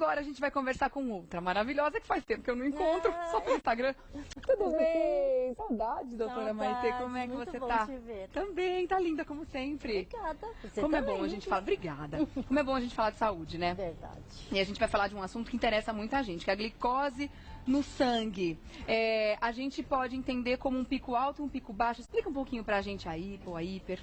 agora a gente vai conversar com outra maravilhosa que faz tempo que eu não encontro, só pelo Instagram. Tudo bem? Saudade, doutora Maitê. Como é que você tá? Te ver. Também, tá linda como sempre. Obrigada. Você Como é também. bom a gente falar. Obrigada. Como é bom a gente falar de saúde, né? Verdade. E a gente vai falar de um assunto que interessa muita gente, que é a glicose no sangue. A gente pode entender como um pico alto e um pico baixo. Explica um pouquinho pra gente a hipo, a hiper.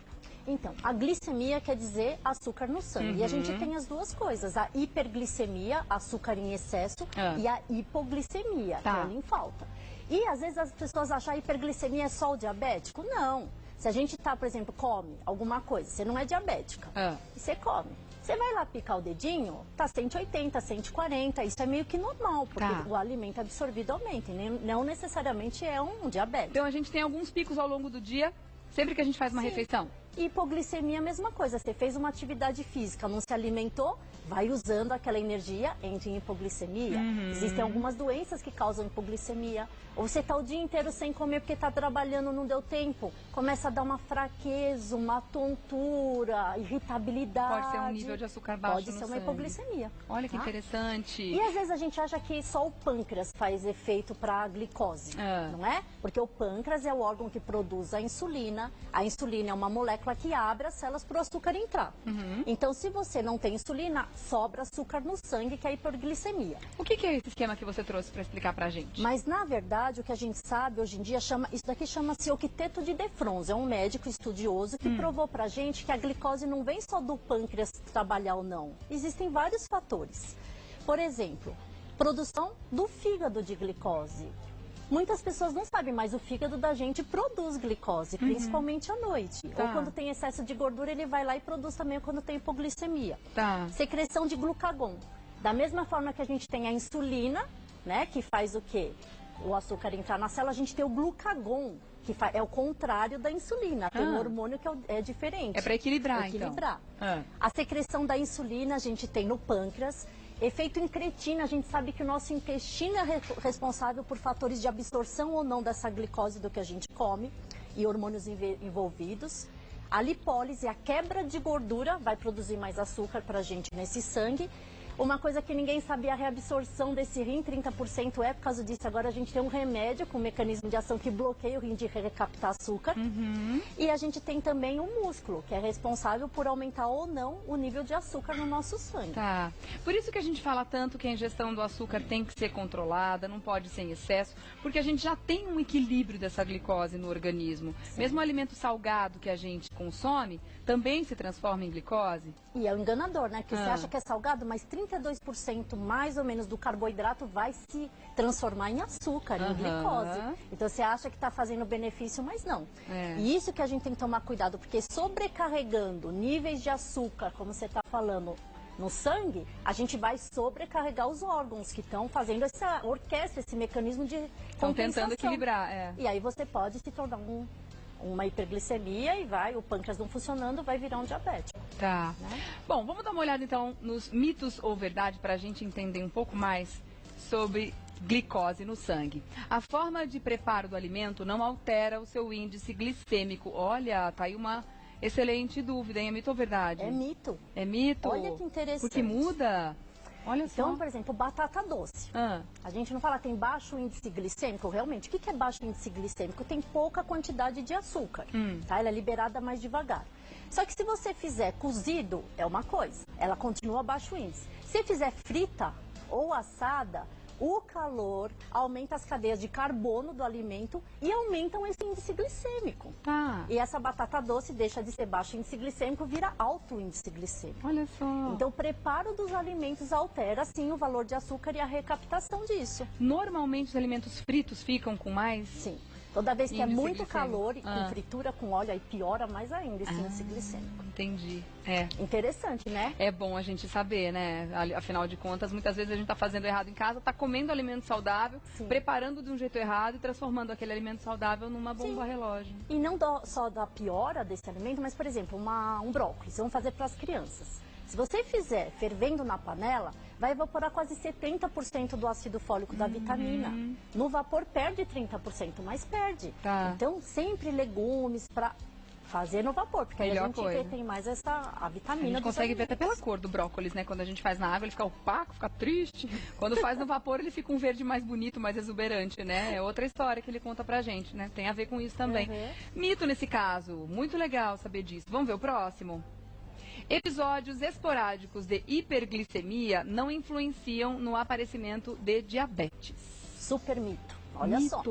Então, a glicemia quer dizer açúcar no sangue. E a gente tem as duas coisas, a hiperglicemia, açúcar em excesso, e a hipoglicemia, que é em falta. E às vezes as pessoas acham que a hiperglicemia é só o diabético. Não. Se a gente por exemplo, come alguma coisa, você não é diabética, e você come. Você vai lá picar o dedinho, tá 180, 140, isso é meio que normal, porque o alimento absorvido aumenta, e não necessariamente é um diabetes. Então a gente tem alguns picos ao longo do dia, sempre que a gente faz uma refeição. Hipoglicemia, a mesma coisa. Você fez uma atividade física, não se alimentou, vai usando aquela energia, entra em hipoglicemia. Existem algumas doenças que causam hipoglicemia. Ou você está o dia inteiro sem comer porque está trabalhando, não deu tempo. Começa a dar uma fraqueza, uma tontura, irritabilidade. Pode ser um nível de açúcar baixo Pode ser uma hipoglicemia. Olha que interessante. E às vezes a gente acha que só o pâncreas faz efeito para a glicose, não é? Porque o pâncreas é o órgão que produz a insulina. A insulina é uma molécula que abre as células para o açúcar entrar. Então, se você não tem insulina, sobra açúcar no sangue, que é a hiperglicemia. O que é esse esquema que você trouxe para explicar pra gente? Mas, na verdade, o que a gente sabe hoje em dia, isso daqui chama-se octeto de Defronzo. É um médico estudioso que provou pra gente que a glicose não vem só do pâncreas trabalhar ou não. Existem vários fatores. Por exemplo, produção do fígado de glicose. Muitas pessoas não sabem, mas o fígado da gente produz glicose, principalmente à noite. Ou quando tem excesso de gordura, ele vai lá e produz também quando tem hipoglicemia. Secreção de glucagon. Da mesma forma que a gente tem a insulina, né, que faz o quê? O açúcar entrar na célula, a gente tem o glucagon, que é o contrário da insulina. Tem um hormônio que é diferente. É para equilibrar, equilibrar. Então. A secreção da insulina a gente tem no pâncreas. Efeito incretina, a gente sabe que o nosso intestino é responsável por fatores de absorção ou não dessa glicose do que a gente come e hormônios envolvidos. A lipólise, a quebra de gordura, vai produzir mais açúcar para a gente nesse sangue. Uma coisa que ninguém sabia, a reabsorção desse rim, 30% é por causa disso. Agora a gente tem um remédio com um mecanismo de ação que bloqueia o rim de recaptar açúcar. E a gente tem também o músculo, que é responsável por aumentar ou não o nível de açúcar no nosso sangue. Por isso que a gente fala tanto que a ingestão do açúcar tem que ser controlada, não pode ser em excesso, porque a gente já tem um equilíbrio dessa glicose no organismo. Mesmo o alimento salgado que a gente consome, também se transforma em glicose. E é o enganador, né? Porque você acha que é salgado, mas 32% mais ou menos do carboidrato vai se transformar em açúcar, em glicose. Então você acha que está fazendo benefício, mas não. E isso que a gente tem que tomar cuidado, porque sobrecarregando níveis de açúcar, como você está falando, no sangue, a gente vai sobrecarregar os órgãos que estão fazendo essa orquestra, esse mecanismo de compensação. Estão tentando equilibrar, E aí você pode se tornar uma hiperglicemia e o pâncreas não funcionando, vai virar um diabético. Né? Bom, vamos dar uma olhada então nos mitos ou verdade para a gente entender um pouco mais sobre glicose no sangue. A forma de preparo do alimento não altera o seu índice glicêmico. Olha, tá aí uma excelente dúvida, hein? É mito ou verdade? É mito. É mito? Olha que interessante. Porque muda? Olha então, só. por exemplo, batata doce. A gente não fala tem baixo índice glicêmico, realmente. O que é baixo índice glicêmico? Tem pouca quantidade de açúcar, Ela é liberada mais devagar. Só que se você fizer cozido, é uma coisa, ela continua baixo índice. Se fizer frita ou assada, o calor aumenta as cadeias de carbono do alimento e aumentam esse índice glicêmico. E essa batata doce deixa de ser baixo índice glicêmico, vira alto índice glicêmico. Olha só. Então o preparo dos alimentos altera sim o valor de açúcar e a recaptação disso. Normalmente os alimentos fritos ficam com mais? Sim. Toda vez que é muito glicêmico. calor e com fritura com óleo, aí piora mais ainda esse índice glicêmico. Entendi. Interessante, né? É bom a gente saber, né? Afinal de contas, muitas vezes a gente está fazendo errado em casa, está comendo alimento saudável, preparando de um jeito errado e transformando aquele alimento saudável numa bomba relógio. E não só da piora desse alimento, mas, por exemplo, um brócolis. Vamos fazer para as crianças. Se você fizer fervendo na panela, vai evaporar quase 70% do ácido fólico da vitamina. No vapor perde 30%, mas perde. Então, sempre legumes para Fazer no vapor, porque aí a gente coisa. tem mais a vitamina. A gente consegue ver até alimentos. pela cor do brócolis, né? Quando a gente faz na água, ele fica opaco, fica triste. Quando faz no vapor, ele fica um verde mais bonito, mais exuberante, né? É outra história que ele conta pra gente, né? Tem a ver com isso também. Mito nesse caso, muito legal saber disso. Vamos ver o próximo? Episódios esporádicos de hiperglicemia não influenciam no aparecimento de diabetes. Super mito. Olha só.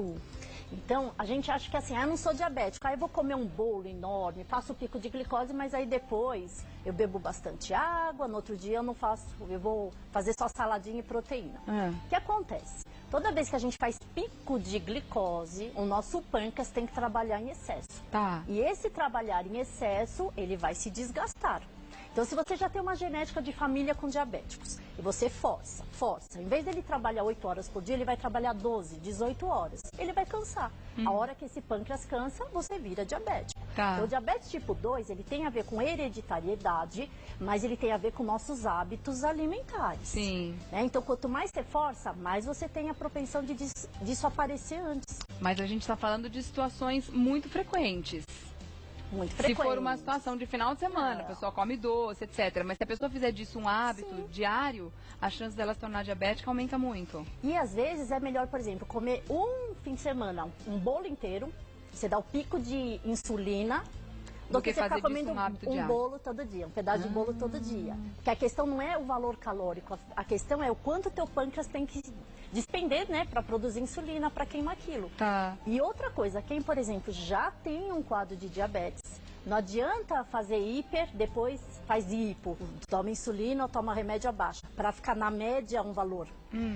Então, a gente acha que assim, eu não sou diabético, aí eu vou comer um bolo enorme, faço o pico de glicose, mas aí depois eu bebo bastante água, no outro dia eu não faço, eu vou fazer só saladinha e proteína. O que acontece? Toda vez que a gente faz pico de glicose, o nosso pâncreas tem que trabalhar em excesso. Tá. E esse trabalhar em excesso, ele vai se desgastar. Então, se você já tem uma genética de família com diabéticos e você força, em vez dele trabalhar 8 horas por dia, ele vai trabalhar 12, 18 horas. Ele vai cansar. A hora que esse pâncreas cansa, você vira diabético. Tá. O diabetes tipo 2, ele tem a ver com hereditariedade, mas ele tem a ver com nossos hábitos alimentares. Sim. Né? Então, quanto mais você força, mais você tem a propensão disso aparecer antes. Mas a gente está falando de situações muito frequentes. Muito Se frequente. for uma situação de final de semana, a pessoa come doce, etc. Mas se a pessoa fizer disso um hábito diário, a chance dela se tornar diabética aumenta muito. E às vezes é melhor, por exemplo, comer um fim de semana, um bolo inteiro, você dá o pico de insulina, do que você ficar comendo um bolo todo dia, um pedaço de bolo todo dia. Porque a questão não é o valor calórico, a questão é o quanto o teu pâncreas tem que despender, né, para produzir insulina, para queimar aquilo. Tá. E outra coisa, quem, por exemplo, já tem um quadro de diabetes, não adianta fazer hiper, depois faz hipo, toma insulina ou toma remédio abaixo, para ficar na média um valor.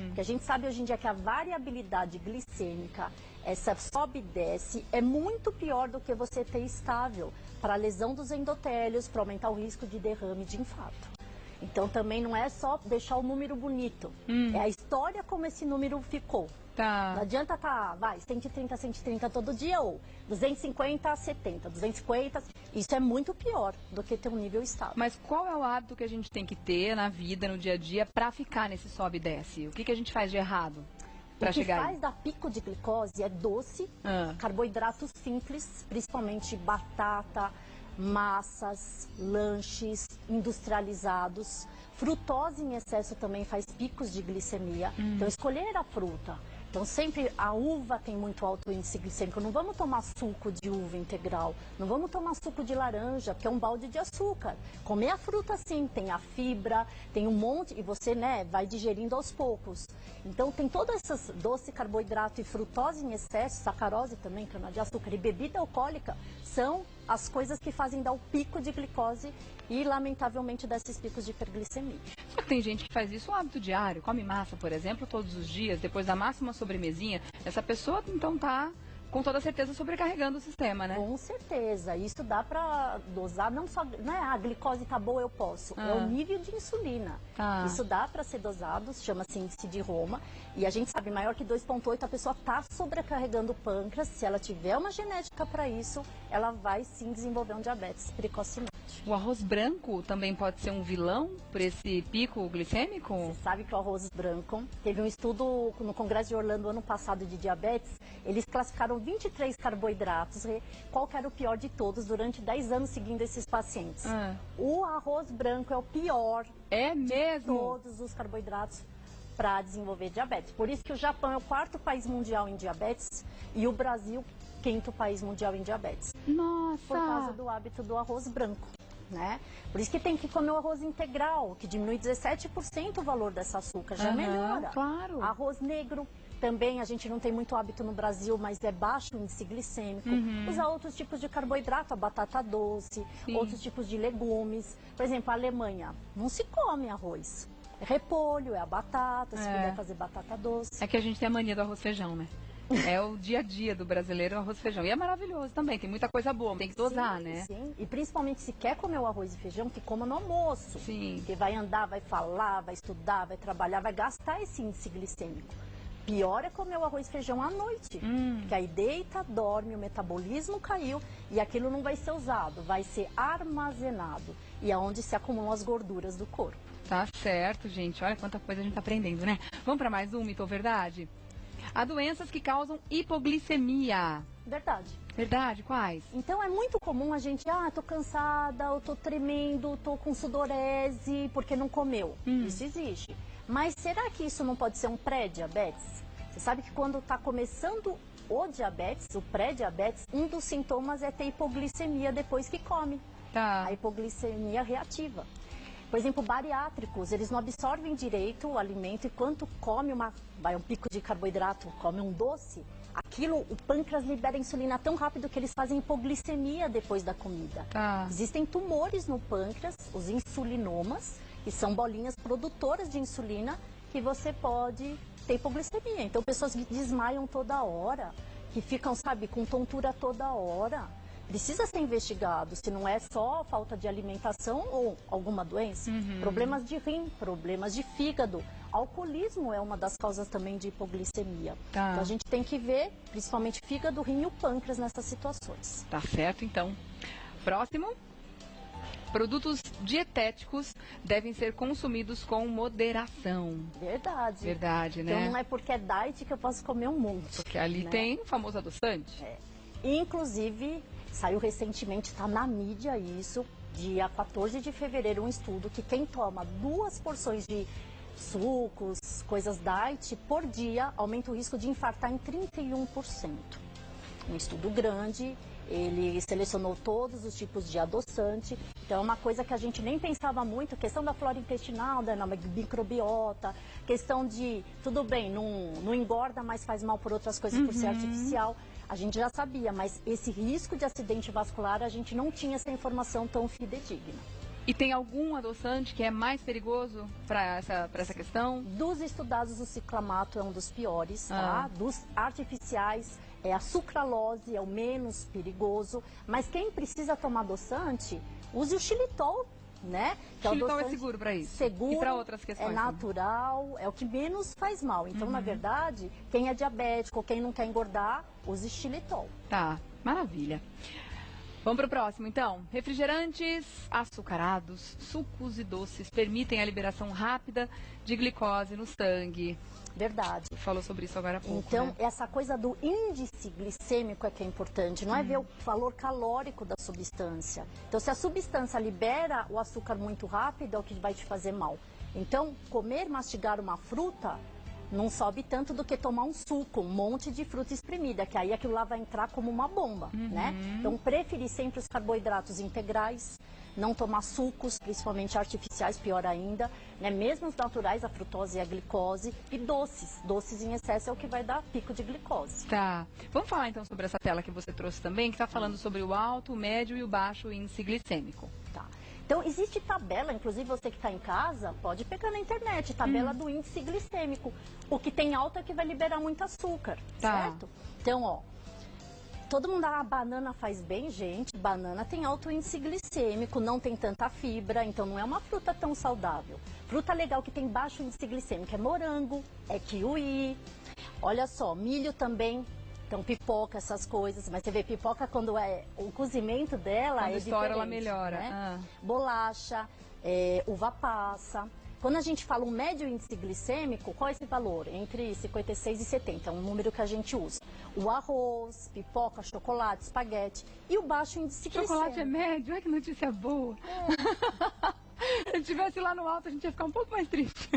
Porque a gente sabe hoje em dia que a variabilidade glicêmica, essa sobe e desce, é muito pior do que você ter estável para lesão dos endotélios, para aumentar o risco de derrame de infarto. Então também não é só deixar o número bonito, é a história como esse número ficou. Tá. Não adianta vai, 130 todo dia ou 250, 70, 250. Isso é muito pior do que ter um nível estável. Mas qual é o hábito que a gente tem que ter na vida, no dia a dia, para ficar nesse sobe e desce? O que a gente faz de errado para chegar aí? O que faz dar pico de glicose é doce, carboidratos simples, principalmente batata, massas, lanches industrializados. Frutose em excesso também faz picos de glicemia. Então, escolher a fruta. Então, sempre a uva tem muito alto índice glicêmico. Não vamos tomar suco de uva integral. Não vamos tomar suco de laranja, porque é um balde de açúcar. Comer a fruta, sim, tem a fibra, tem um monte, e você, né, vai digerindo aos poucos. Então, tem todas essas doce, carboidrato e frutose em excesso, sacarose também, cana-de-açúcar e bebida alcoólica, são as coisas que fazem dar o pico de glicose e, lamentavelmente, desses picos de hiperglicemia. Só que tem gente que faz isso um hábito diário, come massa, por exemplo, todos os dias, depois da massa uma sobremesinha. Essa pessoa, então, tá com toda certeza sobrecarregando o sistema, né? Com certeza. Isso dá para dosar, não é a glicose tá boa, eu posso. É o nível de insulina. Isso dá para ser dosado, chama-se índice de Roma. E a gente sabe, maior que 2,8, a pessoa tá sobrecarregando o pâncreas. Se ela tiver uma genética para isso, ela vai sim desenvolver um diabetes precocemente. O arroz branco também pode ser um vilão por esse pico glicêmico? Você sabe que o arroz branco, teve um estudo no Congresso de Orlando ano passado de diabetes, eles classificaram 23 carboidratos, qual que era o pior de todos durante 10 anos seguindo esses pacientes. O arroz branco é o pior de todos os carboidratos para desenvolver diabetes. Por isso que o Japão é o 4º país mundial em diabetes e o Brasil 5º país mundial em diabetes. Nossa! Por causa do hábito do arroz branco. Né? Por isso que tem que comer o arroz integral, que diminui 17% o valor dessa açúcar, já melhora. Claro. Arroz negro, também a gente não tem muito hábito no Brasil, mas é baixo o índice glicêmico. Usar outros tipos de carboidrato, a batata doce, outros tipos de legumes. Por exemplo, a Alemanha, não se come arroz. É repolho, é a batata, se puder fazer batata doce. É que a gente tem a mania do arroz e feijão, né? É o dia a dia do brasileiro, o arroz e feijão. E é maravilhoso também, tem muita coisa boa, tem que dosar, né? Sim, e principalmente se quer comer o arroz e feijão, que coma no almoço. Sim. Porque vai andar, vai falar, vai estudar, vai trabalhar, vai gastar esse índice glicêmico. Pior é comer o arroz e feijão à noite. Que aí deita, dorme, o metabolismo caiu e aquilo não vai ser usado, vai ser armazenado. E é onde se acumulam as gorduras do corpo. Tá certo, gente. Olha quanta coisa a gente tá aprendendo, né? Vamos para mais um mito ou verdade? Há doenças que causam hipoglicemia. Verdade. Verdade, quais? Então é muito comum a gente, tô cansada, eu tô tremendo, tô com sudorese porque não comeu. Isso existe. Mas será que isso não pode ser um pré-diabetes? Você sabe que quando está começando o diabetes, o pré-diabetes, um dos sintomas é ter hipoglicemia depois que come. Tá. A hipoglicemia reativa. Por exemplo, bariátricos, eles não absorvem direito o alimento e quando come um pico de carboidrato, come um doce, o pâncreas libera insulina tão rápido que eles fazem hipoglicemia depois da comida. Tá. Existem tumores no pâncreas, os insulinomas, que são bolinhas produtoras de insulina, que você pode ter hipoglicemia. Então, pessoas que desmaiam toda hora, que ficam, com tontura toda hora, precisa ser investigado, se não é só falta de alimentação ou alguma doença. Problemas de rim, problemas de fígado. Alcoolismo é uma das causas também de hipoglicemia. Tá. Então a gente tem que ver, principalmente fígado, rim e o pâncreas nessas situações. Tá certo, então. Próximo. Produtos dietéticos devem ser consumidos com moderação. Verdade. Verdade, né? Então não é porque é diet que eu posso comer um monte. Porque ali tem o famoso adoçante. Inclusive, saiu recentemente, está na mídia isso, dia 14 de fevereiro, um estudo que quem toma 2 porções de sucos, coisas diet, por dia, aumenta o risco de infartar em 31%. Um estudo grande, ele selecionou todos os tipos de adoçante, então é uma coisa que a gente nem pensava muito, questão da flora intestinal, da microbiota, questão de, tudo bem, não engorda, mas faz mal por outras coisas, por ser artificial. A gente já sabia, mas esse risco de acidente vascular, a gente não tinha essa informação tão fidedigna. E tem algum adoçante que é mais perigoso para essa questão? Dos estudados, o ciclamato é um dos piores, tá? Dos artificiais, a sucralose é o menos perigoso. Mas quem precisa tomar adoçante, use o xilitol, né? Que o xilitol é seguro para isso? Seguro, e para outras questões? É natural, é o que menos faz mal. Então, na verdade, quem é diabético, quem não quer engordar, use xilitol. Tá, maravilha. Vamos para o próximo, então. Refrigerantes açucarados, sucos e doces permitem a liberação rápida de glicose no sangue. Verdade. Falou sobre isso agora há pouco, Então, né? essa coisa do índice glicêmico é que é importante, não é ver o valor calórico da substância. Então, se a substância libera o açúcar muito rápido, é o que vai te fazer mal. Então, mastigar uma fruta não sobe tanto do que tomar um suco, um monte de fruta espremida, que aí aquilo lá vai entrar como uma bomba, né? Então, preferir sempre os carboidratos integrais, não tomar sucos, principalmente artificiais, pior ainda, né? Mesmo os naturais, a frutose e a glicose, e doces. Doces em excesso é o que vai dar pico de glicose. Tá. Vamos falar então sobre essa tela que você trouxe também, que está falando sobre o alto, o médio e o baixo índice glicêmico. Tá. Então, existe tabela, inclusive você que está em casa, pode pegar na internet, tabela do índice glicêmico. O que tem alto é que vai liberar muito açúcar, certo? Então, todo mundo, a banana faz bem, gente. Banana tem alto índice glicêmico, não tem tanta fibra, então não é uma fruta tão saudável. Fruta legal que tem baixo índice glicêmico é morango, é kiwi. Olha só, milho também. Então, pipoca, essas coisas, mas você vê, pipoca quando o cozimento dela quando é estoura, diferente, ela melhora. Né? Bolacha, uva passa. Quando a gente fala um médio índice glicêmico, qual é esse valor? Entre 56 e 70, é um número que a gente usa. O arroz, pipoca, chocolate, espaguete e o baixo índice glicêmico. Chocolate é médio? Ai, que notícia boa! Se estivesse lá no alto, a gente ia ficar um pouco mais triste.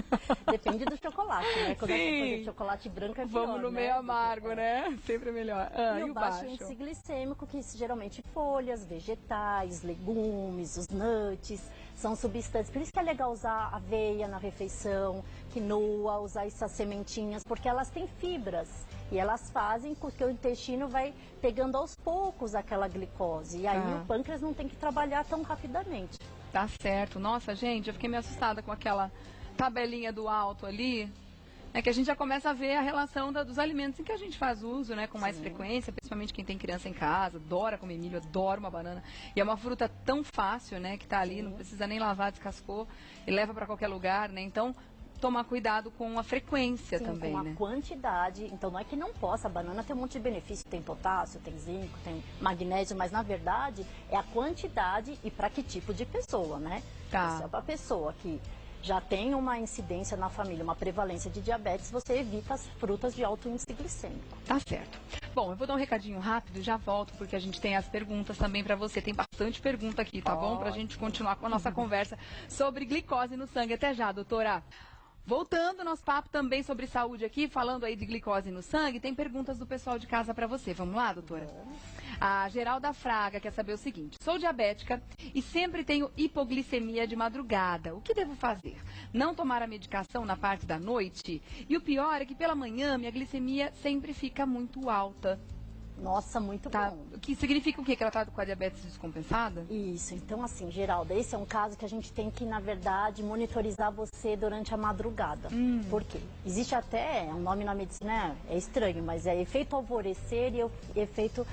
Depende do chocolate, né? Quando é chocolate branco é pior, vamos no meio amargo, né? Sempre melhor. E o baixo índice glicêmico, que geralmente folhas, vegetais, legumes, os nuts, são substâncias. Por isso que é legal usar aveia na refeição, quinoa, usar essas sementinhas, porque elas têm fibras. E elas fazem com que o intestino vai pegando aos poucos aquela glicose. E aí o pâncreas não tem que trabalhar tão rapidamente. Tá certo. Nossa, gente, eu fiquei meio assustada com aquela tabelinha do alto ali. É que a gente já começa a ver a relação dos alimentos em que a gente faz uso, né? Com mais frequência, principalmente quem tem criança em casa, adora comer milho, adora uma banana. E é uma fruta tão fácil, né? Que tá ali, não precisa nem lavar, descascou e leva para qualquer lugar, né? Então, tomar cuidado com a frequência também, com a né? quantidade. Então, não é que não possa. A banana tem um monte de benefício. Tem potássio, tem zinco, tem magnésio. Mas, na verdade, é a quantidade e para que tipo de pessoa, né? Tá. Se é para pessoa que já tem uma incidência na família, uma prevalência de diabetes, você evita as frutas de alto índice glicêmico. Tá certo. Bom, eu vou dar um recadinho rápido e já volto, porque a gente tem as perguntas também para você. Tem bastante pergunta aqui, tá bom? Pra gente continuar com a nossa conversa sobre glicose no sangue. Até já, doutora. Voltando ao nosso papo também sobre saúde aqui, falando aí de glicose no sangue, tem perguntas do pessoal de casa para você. Vamos lá, doutora? A Geralda Fraga quer saber o seguinte: sou diabética e sempre tenho hipoglicemia de madrugada. O que devo fazer? Não tomar a medicação na parte da noite? E o pior é que pela manhã minha glicemia sempre fica muito alta. Nossa, muito bom. O que significa o quê? Que ela está com a diabetes descompensada? Isso, então assim, Geralda, esse é um caso que a gente tem que, na verdade, monitorizar você durante a madrugada. Por quê? Existe até, um nome na medicina é estranho, mas é efeito alvorecer e efeito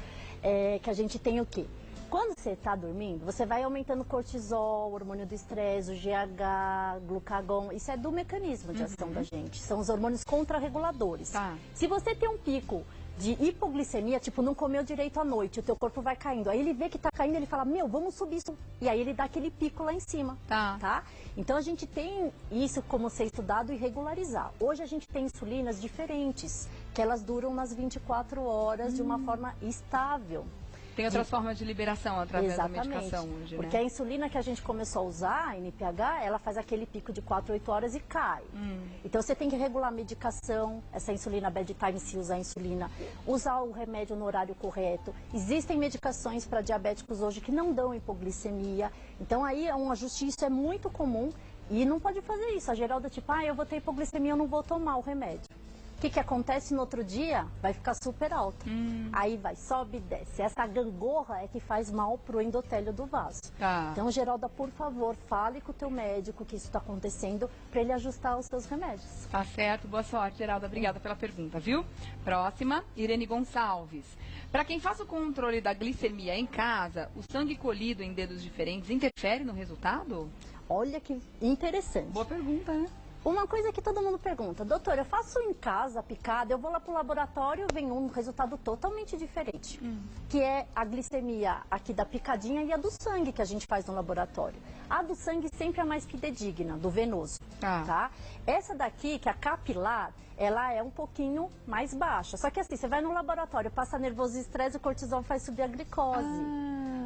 que a gente tem o quê? Quando você está dormindo, você vai aumentando o cortisol, o hormônio do estresse, o GH, glucagon. Isso é do mecanismo de ação da gente. São os hormônios contrarreguladores. Tá. Se você tem um pico de hipoglicemia, tipo, não comeu direito à noite, o teu corpo vai caindo. Aí ele vê que tá caindo, ele fala, meu, vamos subir isso. E aí ele dá aquele pico lá em cima, tá? Então a gente tem isso como ser estudado e regularizar. Hoje a gente tem insulinas diferentes, que elas duram nas 24 horas de uma forma estável. Tem outras formas de liberação através da medicação hoje, porque a insulina que a gente começou a usar, a NPH, ela faz aquele pico de 4 a 8 horas e cai. Então você tem que regular a medicação, essa insulina bedtime, se usar a insulina, usar o remédio no horário correto. Existem medicações para diabéticos hoje que não dão hipoglicemia, então aí é um ajuste, isso é muito comum e não pode fazer isso. A Geralda, tipo, eu vou ter hipoglicemia, eu não vou tomar o remédio. O que acontece no outro dia? Vai ficar super alto. Aí vai, sobe e desce. Essa gangorra é que faz mal pro endotélio do vaso. Então, Geralda, por favor, fale com o teu médico que isso está acontecendo para ele ajustar os seus remédios. Tá certo. Boa sorte, Geralda. Obrigada pela pergunta, viu? Próxima, Irene Gonçalves. Para quem faz o controle da glicemia em casa, o sangue colhido em dedos diferentes interfere no resultado? Olha que interessante. Boa pergunta, né? Uma coisa que todo mundo pergunta, doutor, eu faço em casa a picada, eu vou lá pro laboratório, vem um resultado totalmente diferente, que é a glicemia aqui da picadinha e a do sangue que a gente faz no laboratório. A do sangue sempre é mais fidedigna, do venoso, tá? Essa daqui, que é a capilar, ela é um pouquinho mais baixa. Só que assim, você vai no laboratório, passa nervoso e estresse, o cortisol faz subir a glicose.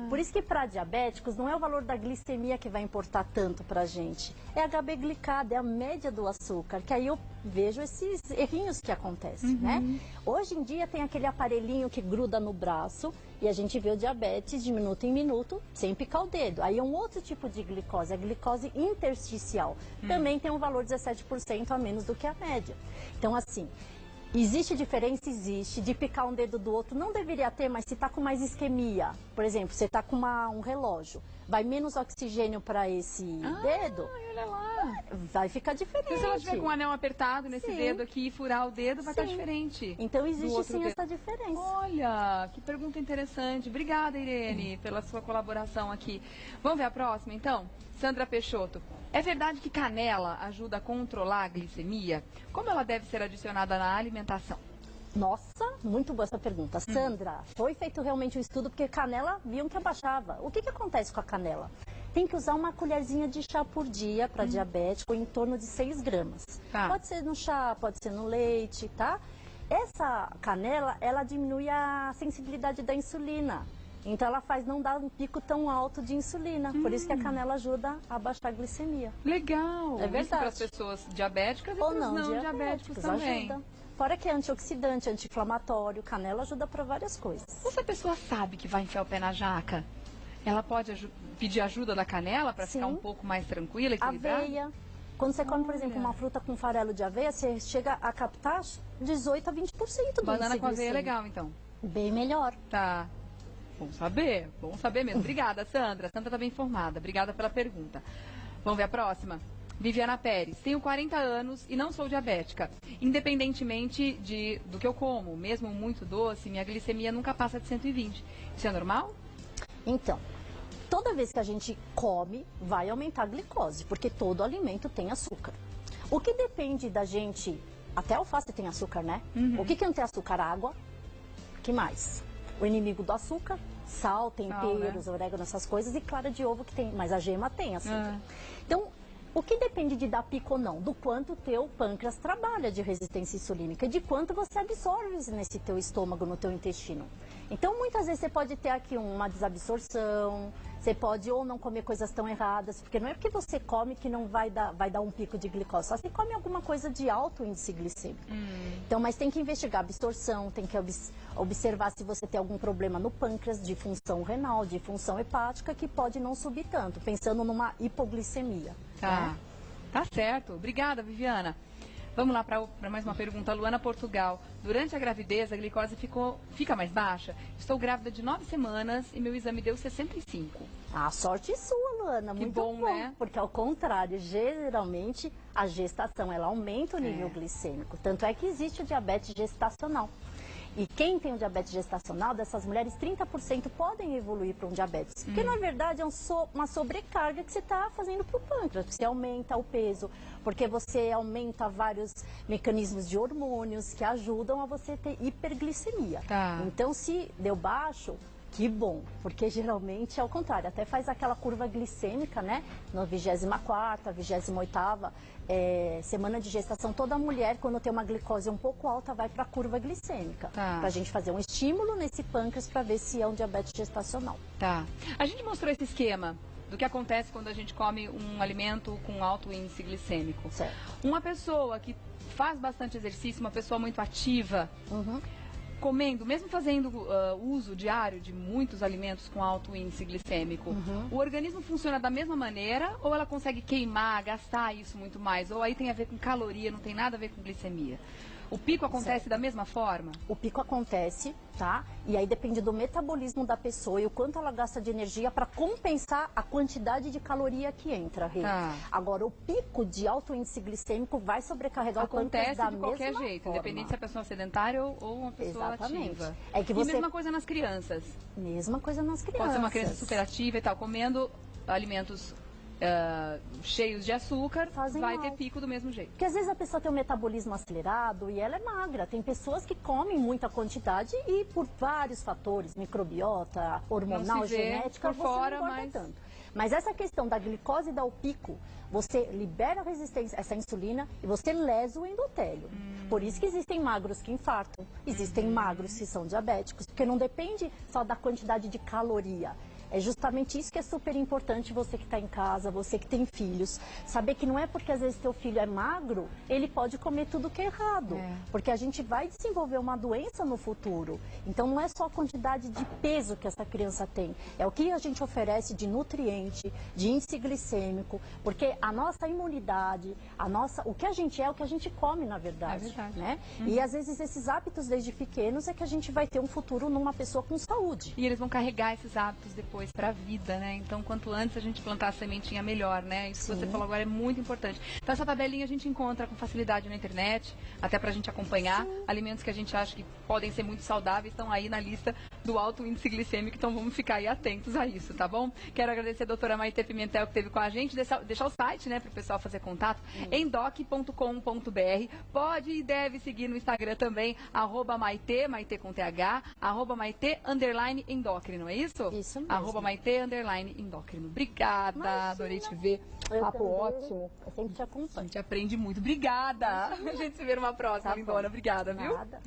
Por isso que para diabéticos não é o valor da glicemia que vai importar tanto pra gente. É a HB glicada, é a média do açúcar, que aí eu vejo esses errinhos que acontecem, né? Hoje em dia tem aquele aparelhinho que gruda no braço e a gente vê o diabetes de minuto em minuto sem picar o dedo. Aí é um outro tipo de glicose, a glicose intersticial. Também tem um valor 17% a menos do que a média. Então assim, existe diferença? Existe. De picar um dedo do outro não deveria ter, mas se está com mais isquemia, por exemplo, você está com um relógio, vai menos oxigênio para esse dedo, Olha lá. vai ficar diferente. Se ela tiver com o anel apertado nesse dedo aqui e furar o dedo, vai estar diferente. Então existe sim essa diferença. Olha, que pergunta interessante. Obrigada, Irene, pela sua colaboração aqui. Vamos ver a próxima, então? Sandra Peixoto. É verdade que canela ajuda a controlar a glicemia? Como ela deve ser adicionada na alimentação? Nossa, muito boa essa pergunta. Sandra, foi feito realmente um estudo porque canela viam que abaixava. O que acontece com a canela? Tem que usar uma colherzinha de chá por dia para diabético, em torno de 6 gramas. Pode ser no chá, pode ser no leite, tá? Essa canela, ela diminui a sensibilidade da insulina. Então ela faz não dar um pico tão alto de insulina. Por isso que a canela ajuda a baixar a glicemia. Legal. É verdade. Para as pessoas diabéticas e Ou para os não diabéticos também. Ajuda. Fora que é antioxidante, anti-inflamatório, canela ajuda para várias coisas. Se a pessoa sabe que vai enfiar o pé na jaca, ela pode pedir ajuda da canela para ficar um pouco mais tranquila, equilibrada? Aveia. Quando você come, por exemplo, uma fruta com farelo de aveia, você chega a captar 18 a 20% do Banana com aveia é glicêmico. legal, então. Bem melhor. Tá. Bom saber mesmo. Obrigada, Sandra. Sandra está bem informada. Obrigada pela pergunta. Vamos ver a próxima? Viviana Pérez. Tenho 40 anos e não sou diabética. Independentemente do que eu como, mesmo muito doce, minha glicemia nunca passa de 120. Isso é normal? Então, toda vez que a gente come, vai aumentar a glicose, porque todo alimento tem açúcar. O que depende da gente... Até alface tem açúcar, né? O que não tem açúcar? Água. O que mais? O inimigo do açúcar, sal, temperos, orégano, essas coisas, e clara de ovo que tem, mas a gema tem açúcar. Então, O que depende de dar pico ou não? Do quanto o teu pâncreas trabalha de resistência insulínica, de quanto você absorve nesse teu estômago, no teu intestino. Então, muitas vezes você pode ter aqui uma desabsorção, você pode ou não comer coisas tão erradas, porque não é porque você come que não vai dar um pico de glicose, só se come alguma coisa de alto índice glicêmico. Então, mas tem que investigar a absorção, tem que observar se você tem algum problema no pâncreas, de função renal, de função hepática, que pode não subir tanto, pensando numa hipoglicemia. Tá, Né? tá certo. Obrigada, Viviana. Vamos lá para mais uma pergunta. Luana, Portugal. Durante a gravidez, a glicose fica mais baixa? Estou grávida de 9 semanas e meu exame deu 65. A sorte sua, Luana. Que Muito bom, né? Porque ao contrário, geralmente a gestação ela aumenta o nível glicêmico. Tanto é que existe o diabetes gestacional. E quem tem o diabetes gestacional, dessas mulheres, 30% podem evoluir para um diabetes. Porque, na verdade, é uma sobrecarga que você está fazendo para o pâncreas. Você aumenta o peso, porque você aumenta vários mecanismos de hormônios que ajudam a você ter hiperglicemia. Tá. Então, se deu baixo, que bom, porque geralmente é ao contrário, até faz aquela curva glicêmica, né? Na 24ª, 28ª semana de gestação, toda mulher, quando tem uma glicose um pouco alta, vai para a curva glicêmica. Tá. Para a gente fazer um estímulo nesse pâncreas para ver se é um diabetes gestacional. Tá. A gente mostrou esse esquema do que acontece quando a gente come um alimento com alto índice glicêmico. Certo. Uma pessoa que faz bastante exercício, uma pessoa muito ativa, comendo, mesmo fazendo uso diário de muitos alimentos com alto índice glicêmico, o organismo funciona da mesma maneira ou ela consegue queimar, gastar isso muito mais? Ou aí tem a ver com caloria, não tem nada a ver com glicemia? O pico acontece da mesma forma? O pico acontece, tá? E aí depende do metabolismo da pessoa e o quanto ela gasta de energia para compensar a quantidade de caloria que entra, Rê. Tá. Agora, o pico de alto índice glicêmico vai sobrecarregar o Acontece pâncreas da de qualquer mesma jeito, forma. independente se a pessoa é sedentária ou uma pessoa Exatamente. ativa. É que E você... mesma coisa nas crianças. Mesma coisa nas crianças. Pode ser uma criança superativa e tal, comendo alimentos cheios de açúcar, Fazem vai mal. ter pico do mesmo jeito. Porque às vezes a pessoa tem um metabolismo acelerado e ela é magra. Tem pessoas que comem muita quantidade e por vários fatores, microbiota, hormonal, Não se vê genética, por você fora, não engorda mas... tanto. Mas essa questão da glicose dar o pico, você libera a resistência, essa insulina, e você lesa o endotélio. Por isso que existem magros que infartam, existem magros que são diabéticos, porque não depende só da quantidade de caloria. É justamente isso que é super importante, você que está em casa, você que tem filhos, saber que não é porque às vezes teu filho é magro, ele pode comer tudo que é errado, porque a gente vai desenvolver uma doença no futuro. Então não é só a quantidade de peso que essa criança tem, é o que a gente oferece de nutriente, de índice glicêmico, porque a nossa imunidade, o que a gente é o que a gente come, na verdade. É verdade. Né? E às vezes esses hábitos desde pequenos é que a gente vai ter um futuro numa pessoa com saúde. E eles vão carregar esses hábitos depois para a vida, né? Então, quanto antes a gente plantar a sementinha, melhor, né? Isso que você falou agora é muito importante. Então, essa tabelinha a gente encontra com facilidade na internet, até para a gente acompanhar. Alimentos que a gente acha que podem ser muito saudáveis estão aí na lista do alto índice glicêmico, então vamos ficar aí atentos a isso, tá bom? Quero agradecer a doutora Maitê Pimentel que esteve com a gente, deixar o site, né, para o pessoal fazer contato, endoc.com.br. Pode e deve seguir no Instagram também, @Maitê, Maitê com TH, @Maitê_endócrino, é isso? Isso mesmo. @Maitê_endócrino. Obrigada, Imagina. adorei te ver. Eu Papo também. ótimo. Eu sempre te A acompanho. gente aprende muito. Obrigada. A gente se vê numa próxima, Tá bom. lindona. Obrigada, viu? Nada.